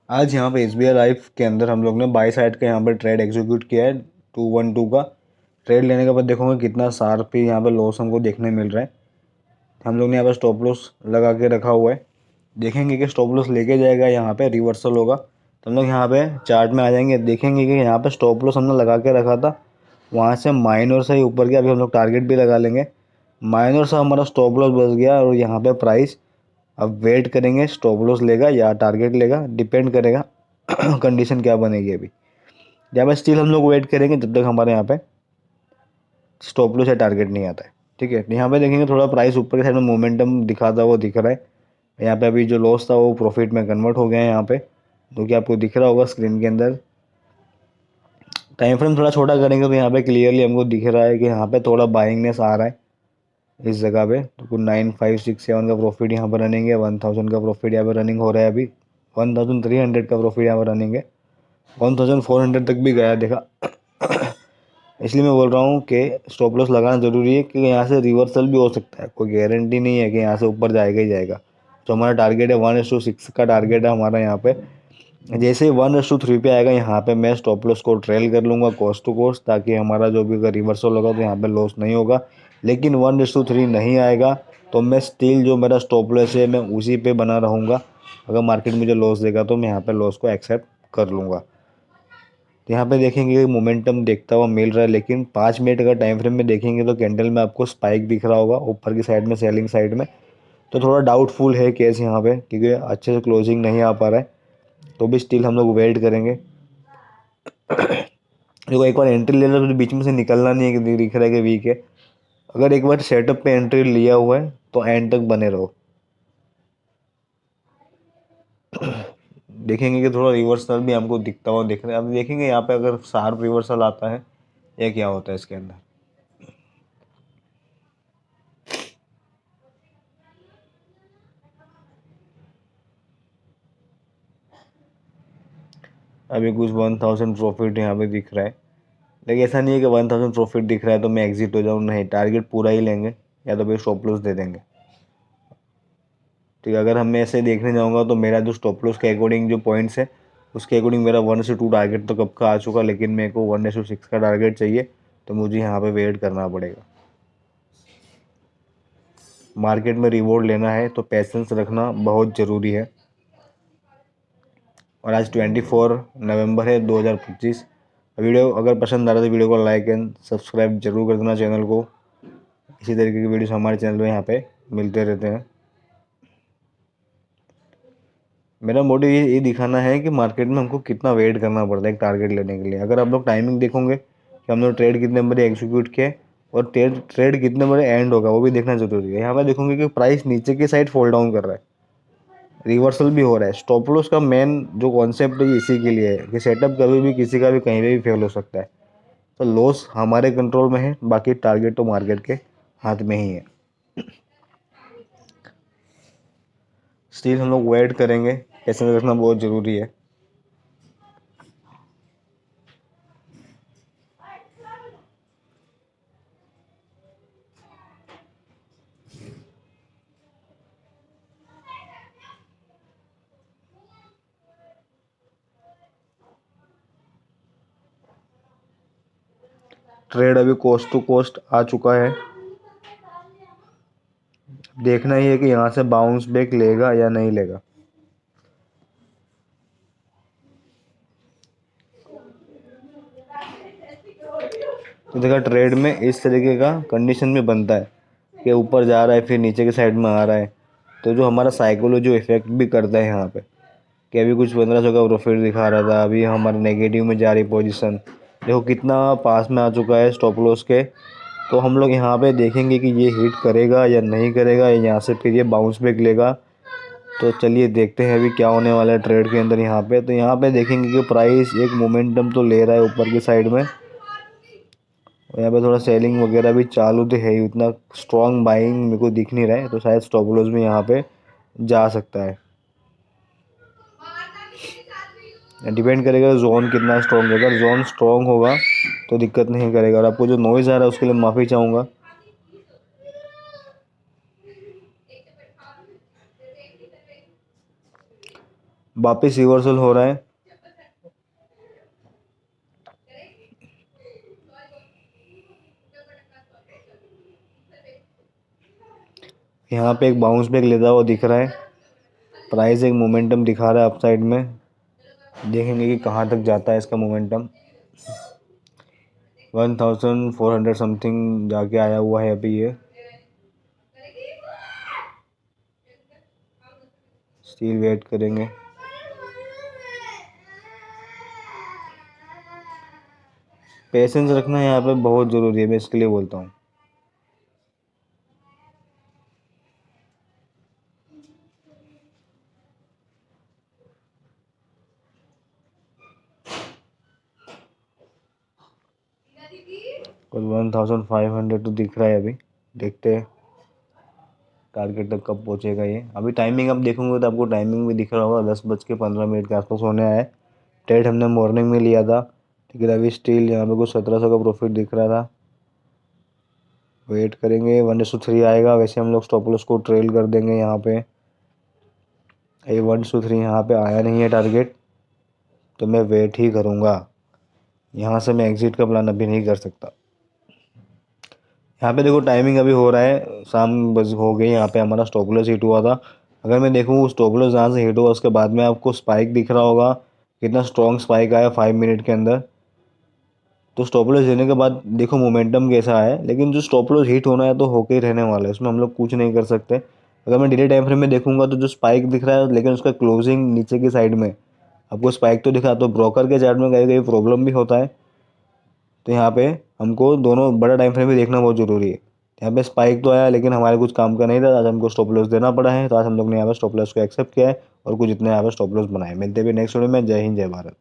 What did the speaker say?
आज यहाँ पे SBI लाइफ के अंदर हम लोग ने बाई साइड का यहाँ पे ट्रेड एग्जीक्यूट किया है 212 का। ट्रेड लेने के बाद देखोगे कितना शार्प ही यहाँ पे लॉस हमको देखने मिल रहा है। हम लोग ने यहाँ पे स्टॉप लॉस लगा के रखा हुआ है। देखेंगे कि स्टॉप लॉस लेके जाएगा, यहाँ पे रिवर्सल होगा तो हम लोग यहाँ पे चार्ट में आ जाएंगे। देखेंगे कि यहाँ पे स्टॉप लॉस हमने लगा के रखा था, वहाँ से माइनर से ही ऊपर गया। अभी हम लोग टारगेट भी लगा लेंगे। माइनर से हमारा स्टॉप लॉस बच गया और यहाँ पे प्राइस अब वेट करेंगे, स्टॉप लॉस लेगा या टारगेट लेगा, डिपेंड करेगा कंडीशन क्या बनेगी। अभी यहाँ पे स्टिल हम लोग वेट करेंगे जब तक हमारे यहाँ पे स्टॉप लॉस या टारगेट नहीं आता है। ठीक है, यहाँ पे देखेंगे थोड़ा प्राइस ऊपर की साइड में मोमेंटम दिखाता हुआ दिख रहा है। यहाँ पे अभी जो लॉस था वो प्रॉफिट में कन्वर्ट हो गया है यहाँ पे, जो कि आपको दिख रहा होगा स्क्रीन के अंदर। टाइम फ्रेम थोड़ा छोटा करेंगे तो यहाँ पे क्लियरली हमको दिख रहा है कि यहाँ पे थोड़ा बाइंगनेस आ रहा है इस जगह पे। तो कुछ 9567 का प्रॉफिट यहाँ पर रनिंग है, 1000 का प्रॉफिट यहाँ पर रनिंग हो रहा है। अभी 1300 का प्रॉफिट यहाँ पर रनिंग है, 1400 तक भी गया देखा। इसलिए मैं बोल रहा हूँ कि स्टॉप लॉस लगाना ज़रूरी है, क्योंकि यहाँ से रिवर्सल भी हो सकता है। कोई गारंटी नहीं है कि यहाँ से ऊपर जाएगा ही जाएगा। तो हमारा टारगेट है 1:6 का टारगेट है हमारा यहाँ पे। जैसे ही 1:3 पे आएगा यहाँ पे मैं स्टॉप लॉस को ट्रेल कर लूँगा कोस्ट टू कोस्ट, ताकि हमारा जो भी अगर रिवर्सल होगा तो यहाँ पे लॉस नहीं होगा। लेकिन 1:3 नहीं आएगा तो मैं स्टिल जो मेरा स्टॉप लॉस है मैं उसी पे बना रहूँगा। अगर मार्केट मुझे लॉस देगा तो मैं यहाँ पे लॉस को एक्सेप्ट कर लूँगा। तो यहाँ पे देखेंगे मोमेंटम देखता हुआ मिल रहा है, लेकिन 5 मिनट का टाइम फ्रेम में देखेंगे तो कैंडल में आपको स्पाइक दिख रहा होगा ऊपर की साइड में, सेलिंग साइड में। तो थोड़ा डाउटफुल है केस यहाँ पे, क्योंकि अच्छे से क्लोजिंग नहीं आ पा रहा है। तो भी स्टिल हम लोग वेट करेंगे। देखो एक बार एंट्री ले लो तो बीच में से निकलना नहीं है कि दिख रहा है कि वीक है। अगर एक बार सेटअप पे एंट्री लिया हुआ है तो एंड तक बने रहो। देखेंगे कि थोड़ा रिवर्सल भी हमको दिखता हुआ दिख रहा है। अब देखेंगे यहाँ पे अगर शार्प रिवर्सल आता है या क्या होता है इसके अंदर। अभी कुछ 1000 प्रॉफिट यहाँ पे दिख रहा है, लेकिन ऐसा नहीं है कि 1000 प्रॉफिट दिख रहा है तो मैं एग्जिट हो जाऊँ। नहीं, टारगेट पूरा ही लेंगे या तो फिर स्टॉप लॉस दे देंगे। ठीक है, अगर हम ऐसे देखने जाऊँगा तो मेरा जो स्टॉप लॉस के अकॉर्डिंग जो पॉइंट्स है उसके अकॉर्डिंग मेरा 1:2 टारगेट तो कब का आ चुका, लेकिन मेरे को 1:6 का टारगेट चाहिए। तो मुझे यहाँ पे वेट करना पड़ेगा। मार्केट में रिवॉर्ड लेना है तो पेशेंस रखना बहुत ज़रूरी है। और आज 24 नवंबर है 2025। वीडियो अगर पसंद आ रहा है तो वीडियो को लाइक एंड सब्सक्राइब जरूर कर देना चैनल को। इसी तरीके की वीडियोस हमारे चैनल में यहाँ पे मिलते रहते हैं। मेरा मोटिव ये दिखाना है कि मार्केट में हमको कितना वेट करना पड़ता है एक टारगेट लेने के लिए। अगर आप लोग टाइमिंग देखोगे कि हम लोग ट्रेड कितने बजे एग्जीक्यूट किए और ट्रेड ट्रेड कितने बजे एंड होगा, वो भी देखना जरूरी है। यहाँ पे देखोगे कि प्राइस नीचे की साइड फॉल डाउन कर रहा है, रिवर्सल भी हो रहा है। स्टॉप लॉस का मेन जो कॉन्सेप्ट है इसी के लिए है कि सेटअप कभी भी किसी का भी कहीं पे भी फेल हो सकता है। तो लॉस हमारे कंट्रोल में है, बाकी टारगेट तो मार्केट के हाथ में ही है। स्टिल हम लोग वेट करेंगे, पैसे रखना बहुत ज़रूरी है। ट्रेड अभी कोस्ट टू कोस्ट आ चुका है। देखना ही है कि यहाँ से बाउंस बैक लेगा या नहीं लेगा। तो देखा ट्रेड में इस तरीके का कंडीशन में बनता है कि ऊपर जा रहा है फिर नीचे के साइड में आ रहा है। तो जो हमारा साइकोलॉजी इफेक्ट भी करता है यहाँ पे, कि अभी कुछ 1500 का प्रॉफिट दिखा रहा था, अभी हमारा नेगेटिव में जा रही पोजीशन। देखो कितना पास में आ चुका है स्टॉप लॉस के। तो हम लोग यहाँ पे देखेंगे कि ये हिट करेगा या नहीं करेगा, यहाँ से फिर ये बाउंस बैक लेगा। तो चलिए देखते हैं अभी क्या होने वाला है ट्रेड के अंदर यहाँ पे। तो यहाँ पे देखेंगे कि प्राइस एक मोमेंटम तो ले रहा है ऊपर की साइड में, और यहाँ पे थोड़ा सेलिंग वगैरह भी चालू तो है ही, उतना स्ट्रॉन्ग बाइंग मेरे को दिख नहीं रहा है। तो शायद स्टॉप लॉस भी यहाँ पे जा सकता है। डिपेंड करेगा जोन कितना स्ट्रॉन्ग है। अगर जोन स्ट्रॉन्ग होगा तो दिक्कत नहीं करेगा। और आपको जो नॉइज़ आ रहा है उसके लिए माफ़ी चाहूँगा। वापस रिवर्सल हो रहा है। यहाँ पे एक बाउंस बैक लेता हुआ दिख रहा है। प्राइस एक मोमेंटम दिखा रहा है अप साइड में। देखेंगे कि कहाँ तक जाता है इसका मोमेंटम। 1400 समथिंग जाके आया हुआ है अभी ये। स्टिल वेट करेंगे। पेशेंस रखना यहाँ पे बहुत ज़रूरी है, मैं इसके लिए बोलता हूँ। कुल 1500 तो दिख रहा है अभी। देखते हैं टारगेट तक कब पहुँचेगा ये। अभी टाइमिंग आप देखोगे तो आपको टाइमिंग भी दिख रहा होगा, 10:15 के आसपास होने आया है। ट्रेड हमने मॉर्निंग में लिया था, ठीक है। अभी स्टिल यहाँ पे कुछ 1700 का प्रॉफिट दिख रहा था। वेट करेंगे, 1:3 आएगा। वैसे हम लोग स्टॉप लॉस को ट्रेल कर देंगे यहाँ पे। ये 1:3 यहाँ पे आया नहीं है टारगेट, तो मैं वेट ही करूँगा। यहाँ से मैं एग्जिट का प्लान अभी नहीं कर सकता। यहाँ पे देखो टाइमिंग अभी हो रहा है, शाम बज हो गई। यहाँ पे हमारा स्टॉप लॉस हिट हुआ था। अगर मैं देखूँ स्टॉप लॉस जहाँ से हिट हुआ उसके बाद में आपको स्पाइक दिख रहा होगा, कितना स्ट्रॉन्ग स्पाइक आया 5 मिनट के अंदर। तो स्टॉप लॉस देने के बाद देखो मोमेंटम कैसा है, लेकिन जो स्टॉप लॉस हिट होना है तो होके ही रहने वाला है, इसमें हम लोग कुछ नहीं कर सकते। अगर मैं डेली टाइम फ्रेम में देखूंगा तो जो स्पाइक दिख रहा है, लेकिन उसका क्लोजिंग नीचे की साइड में आपको स्पाइक तो दिखा, तो ब्रोकर के चार्ट में कहीं कहीं प्रॉब्लम भी होता है। तो यहाँ पे हमको दोनों बड़ा टाइम फ्रेम भी देखना बहुत ज़रूरी है। यहाँ पे स्पाइक तो आया, लेकिन हमारे कुछ काम का नहीं था, आज हमको स्टॉप लॉस देना पड़ा है। तो आज हम लोग ने यहाँ पे स्टॉप लॉस को एक्सेप्ट किया है और कुछ इतने यहाँ पे स्टॉप लॉस बनाए। मिलते भी नेक्स्ट वीडियो में। जय हिंद, जय भारत।